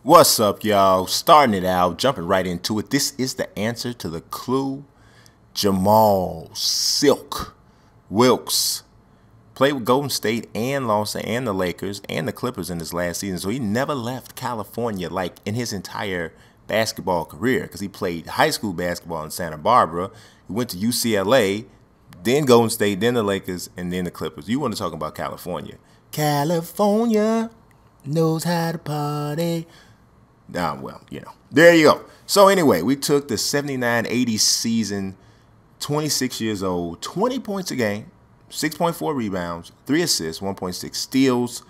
What's up, y'all? Starting it out, jumping right into it. This is the answer to the clue. Jamaal Silk Wilkes played with Golden State and the Lakers and the Clippers in his last season. So he never left California like in his entire basketball career because he played high school basketball in Santa Barbara. He went to UCLA, then Golden State, then the Lakers, and then the Clippers. You want to talk about California. California knows how to party. Well, there you go. So anyway, we took the 79-80 season, 26 years old, 20 points a game, 6.4 rebounds, 3 assists, 1.6 steals,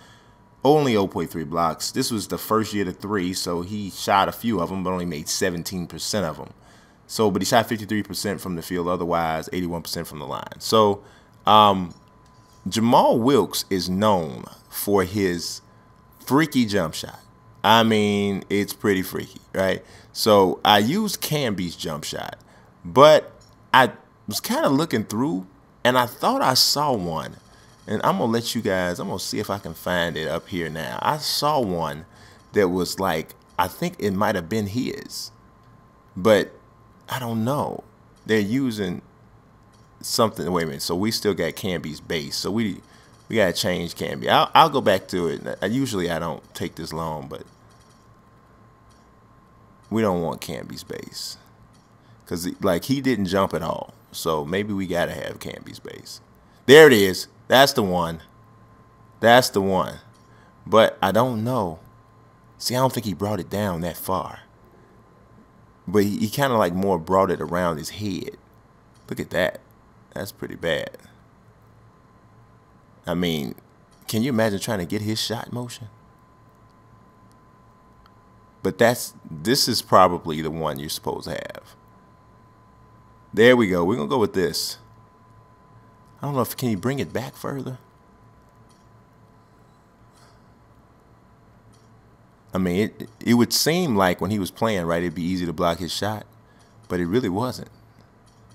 only 0.3 blocks. This was the first year to 3, so he shot a few of them, but only made 17% of them. So, but he shot 53% from the field, otherwise 81% from the line. So, Jamaal Wilkes is known for his freaky jump shot. I mean, it's pretty freaky, right? So I used Camby's jump shot, but I was kind of looking through, and I thought I saw one. And I'm going to let you guys, I'm going to see if I can find it up here now. I saw one that was like, I think it might have been his, but I don't know. They're using something. Wait a minute. So we still got Camby's base. So we got to change Camby. I'll go back to it. Usually I don't take this long, but we don't want Camby's base because like he didn't jump at all. So maybe we got to have Camby's base. There it is. That's the one. That's the one. But I don't know. See, I don't think he brought it down that far. But he kind of like more brought it around his head. Look at that. That's pretty bad. I mean, can you imagine trying to get his shot motion? But this is probably the one you're supposed to have. There we go. We're going to go with this. I don't know can you bring it back further? I mean, it would seem like when he was playing, right, it'd be easy to block his shot, but it really wasn't.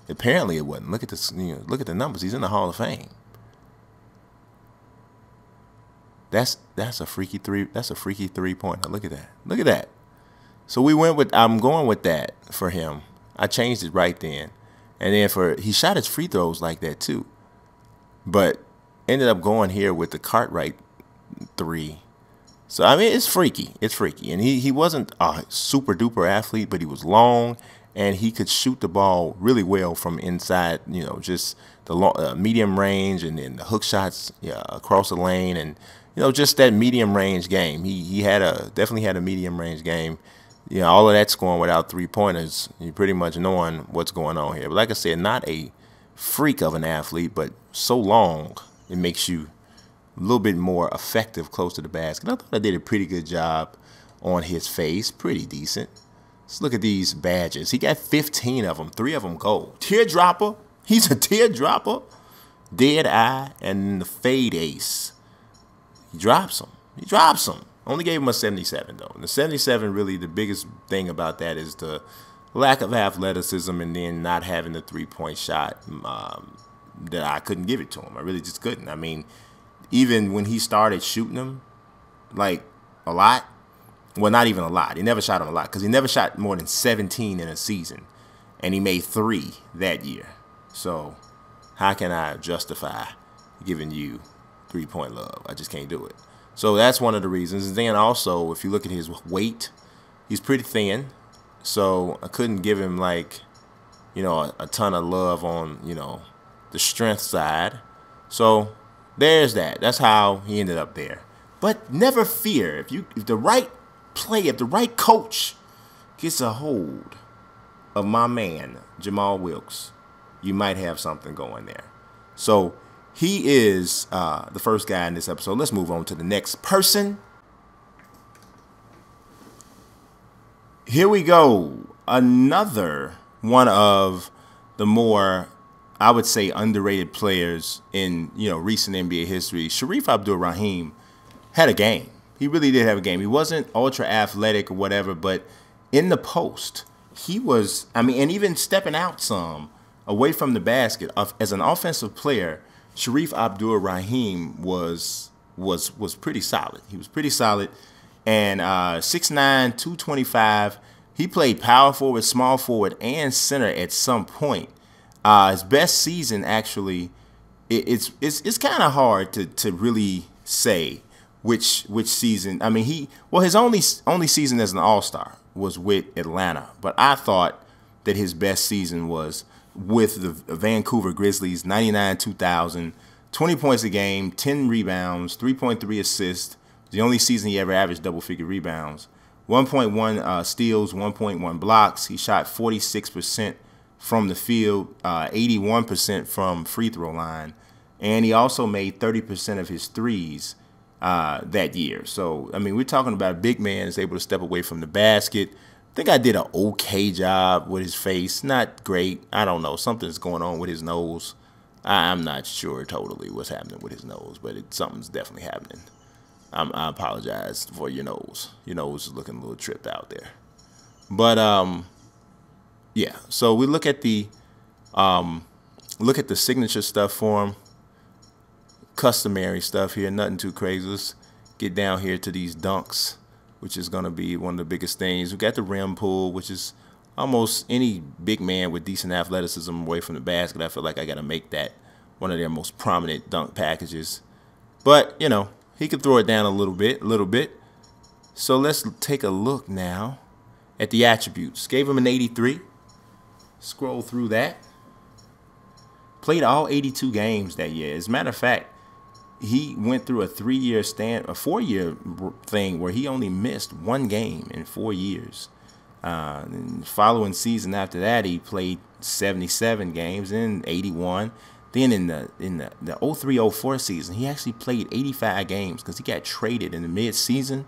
Apparently it wasn't. Look at this, look at the numbers. He's in the Hall of Fame. That's a freaky three-pointer. Look at that. Look at that. So I'm going with that for him. I changed it right then. And then he shot his free throws like that too. But ended up going here with the Cartwright 3. So I mean it's freaky. It's freaky. And he wasn't a super duper athlete, but he was long and he could shoot the ball really well from inside, just the long, medium range and then the hook shots across the lane and just that medium range game. He definitely had a medium range game. All of that scoring without three-pointers, you pretty much knowing what's going on here. But like I said, not a freak of an athlete, but so long, it makes you a little bit more effective close to the basket. I thought I did a pretty good job on his face. Pretty decent. Let's look at these badges. He got 15 of them, 3 of them gold. Teardropper. He's a teardropper. Dead eye and the fade ace. He drops them. He drops them. Only gave him a 77, though. And the 77, really, the biggest thing about that is the lack of athleticism and then not having the three-point shot that I couldn't give it to him. I really just couldn't. I mean, even when he started shooting them, like, a lot, well, not even a lot. He never shot them a lot because he never shot more than 17 in a season. And he made 3 that year. So how can I justify giving you three-point love? I just can't do it. So that's one of the reasons. And then also, if you look at his weight, he's pretty thin. So I couldn't give him like, a ton of love on, the strength side. So there's that. That's how he ended up there. But never fear. If the right player, if the right coach gets a hold of my man, Jamaal Wilkes, you might have something going there. So he is the first guy in this episode. Let's move on to the next person. Here we go. Another one of the more, I would say, underrated players in recent NBA history. Shareef Abdur Rahim had a game. He really did have a game. He wasn't ultra athletic or whatever, but in the post, he was. I mean, and even stepping out some away from the basket as an offensive player. Shareef Abdur Rahim was pretty solid. He was pretty solid, And 6'9", 225. He played power forward, small forward, and center at some point. His best season, actually, it's kind of hard to really say which season. I mean, his only season as an All-Star was with Atlanta, but I thought that his best season was with the Vancouver Grizzlies, 99-2000, 20 points a game, 10 rebounds, 3.3 assists. The only season he ever averaged double-figure rebounds. 1.1 steals, 1.1 blocks. He shot 46% from the field, 81% from free throw line. And he also made 30% of his threes that year. So, I mean, we're talking about a big man that's able to step away from the basket. I think I did an okay job with his face. Not great. I don't know. Something's going on with his nose. I'm not sure totally what's happening with his nose, but something's definitely happening. I apologize for your nose. Your nose is looking a little tripped out there. But yeah. So we look at the signature stuff for him. Customary stuff here, nothing too crazy. Let's get down here to these dunks, which is going to be one of the biggest things. We got the rim pull, which is almost any big man with decent athleticism away from the basket. I feel like I got to make that one of their most prominent dunk packages. But, you know, he could throw it down a little bit. So let's take a look now at the attributes. Gave him an 83. Scroll through that. Played all 82 games that year. As a matter of fact, he went through a 4-year thing where he only missed 1 game in 4 years. And the following season after that, he played 77 games, and 81. Then in the 03-04 season, he actually played 85 games because he got traded in the mid-season.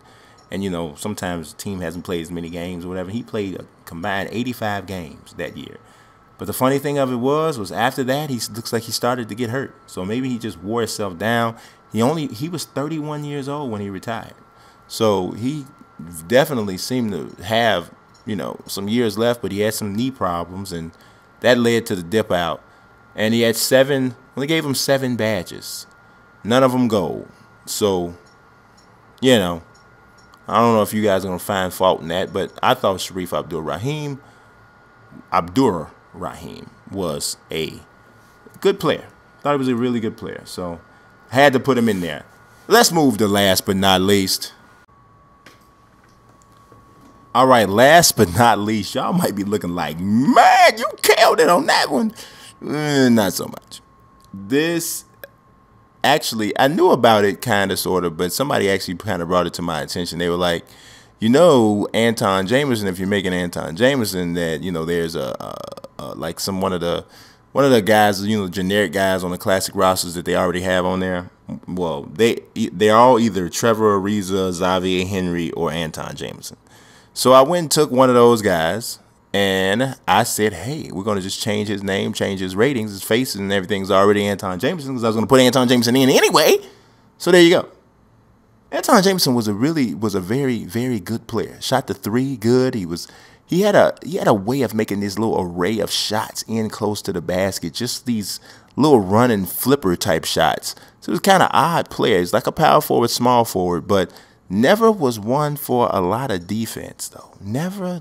And, you know, sometimes the team hasn't played as many games or whatever. He played a combined 85 games that year. But the funny thing of it was after that, he looks like he started to get hurt. So maybe he just wore himself down. He was 31 years old when he retired. So he definitely seemed to have, you know, some years left, but he had some knee problems, and that led to the dip out. And he had only gave him 7 badges. None of them gold. So, you know, I don't know if you guys are going to find fault in that, but I thought Shareef Abdur Rahim was a good player. Thought he was a really good player. So, I had to put him in there. Let's move to last but not least. All right, last but not least, y'all might be looking like, man, you killed it on that one. Not so much. This, actually, I knew about it kind of, sort of, but somebody actually kind of brought it to my attention. They were like, you know, Antawn Jamison, if you're making Antawn Jamison, that, you know, there's like one of the guys, you know, generic guys on the classic rosters that they already have on there. Well, they're all either Trevor Ariza, Xavier Henry, or Antawn Jamison. So I went and took one of those guys, and I said, hey, we're going to just change his name, change his ratings, his faces, and everything's already Antawn Jamison, because I was going to put Antawn Jamison in anyway. So there you go. Antawn Jamison was a very, very good player. Shot the 3 good. He had a way of making this little array of shots in close to the basket, just these little running flipper type shots. So it was kind of odd players, like a power forward, small forward, but never was one for a lot of defense, though. Never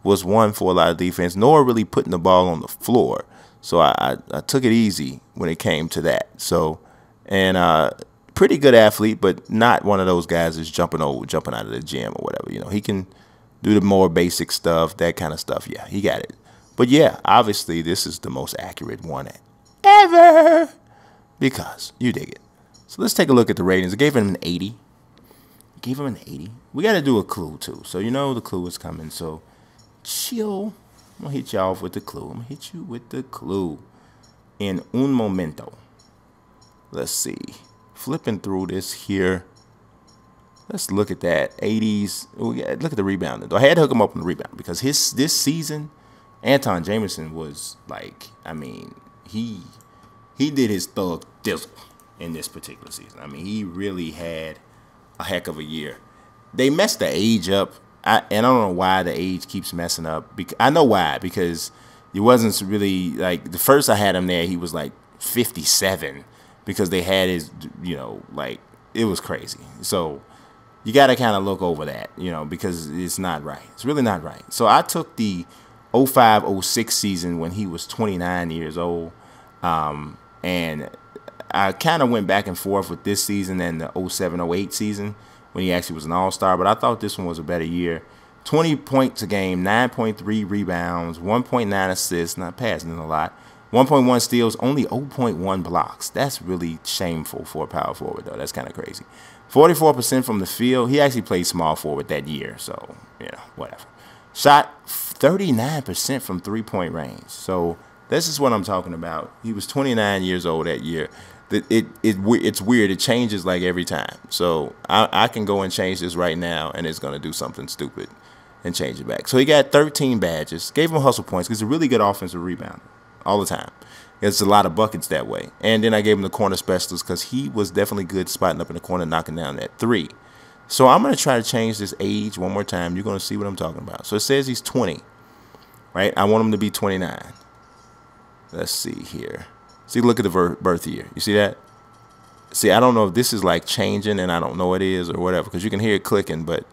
was one for a lot of defense, nor really putting the ball on the floor. So I took it easy when it came to that. So, and pretty good athlete, but not one of those guys that's jumping out of the gym or whatever. You know, he can do the more basic stuff, that kind of stuff. Yeah, he got it. But yeah, obviously this is the most accurate one ever, because you dig it. So let's take a look at the ratings. I gave him an 80. We got to do a clue, too. So you know the clue is coming. So chill. I'm going to hit you off with the clue. I'm going to hit you with the clue in un momento. Let's see. Flipping through this here. Let's look at that. 80s. Look at the rebounding. I had to hook him up on the rebound because this season, Antawn Jamison was like, I mean, he did his thug dizzle in this particular season. I mean, he really had a heck of a year. They messed the age up, and I don't know why the age keeps messing up. I know why, because it wasn't really, like, the first I had him there, he was like 57, because they had his, you know, like, it was crazy. So you got to kind of look over that, you know, because it's not right. It's really not right. So I took the 05-06 season when he was 29 years old, and I kind of went back and forth with this season and the 07-08 season when he actually was an all-star, but I thought this one was a better year. 20 points a game, 9.3 rebounds, 1.9 assists, not passing a lot, 1.1 steals, only 0.1 blocks. That's really shameful for a power forward, though. That's kind of crazy. 44% from the field. He actually played small forward that year, so, you know, whatever. Shot 39% from three-point range. So this is what I'm talking about. He was 29 years old that year. It's weird. It changes like every time. So I can go and change this right now, and it's going to do something stupid and change it back. So he got 13 badges. Gave him hustle points because he's a really good offensive rebounder all the time. It's a lot of buckets that way. And then I gave him the corner specialist because he was definitely good spotting up in the corner, knocking down that three. So I'm going to try to change this age one more time. You're going to see what I'm talking about. So it says he's 20, right? I want him to be 29. Let's see here. See, look at the birth year. You see that? See, I don't know if this is like changing and I don't know it is or whatever because you can hear it clicking. But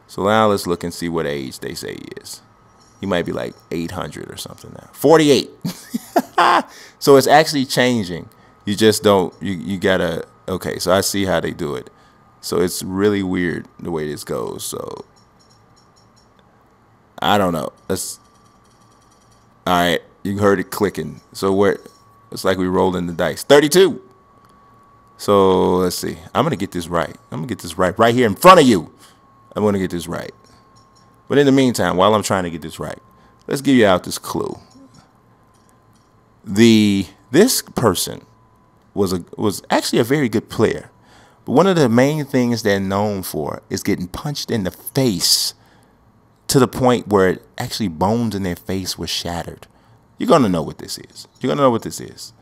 so now let's look and see what age they say he is. He might be like 800 or something now. 48. So it's actually changing. You just don't, you gotta, okay, so I see how they do it. So it's really weird the way this goes. So I don't know. All right, you heard it clicking. So it's like we rolling the dice. 32. So let's see. I'm going to get this right. I'm going to get this right here in front of you. I'm going to get this right. But in the meantime, while I'm trying to get this right, let's give you out this clue. This person was actually a very good player. But one of the main things they're known for is getting punched in the face to the point where actually bones in their face were shattered. You're going to know what this is. You're going to know what this is.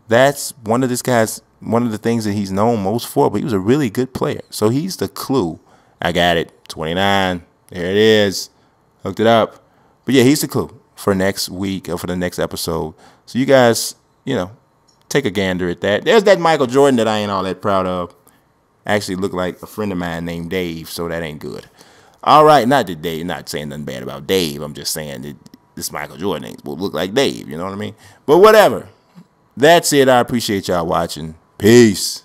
That's one of the things that he's known most for, but he was a really good player. So he's the clue. I got it. 29. There it is. Hooked it up. But yeah, he's the clue for next week or for the next episode. So you guys, you know, take a gander at that. There's that Michael Jordan that I ain't all that proud of. Actually looked like a friend of mine named Dave, so that ain't good. All right, not saying nothing bad about Dave. I'm just saying that this Michael Jordan ain't supposed to look like Dave, you know what I mean? But whatever. That's it. I appreciate y'all watching. Peace.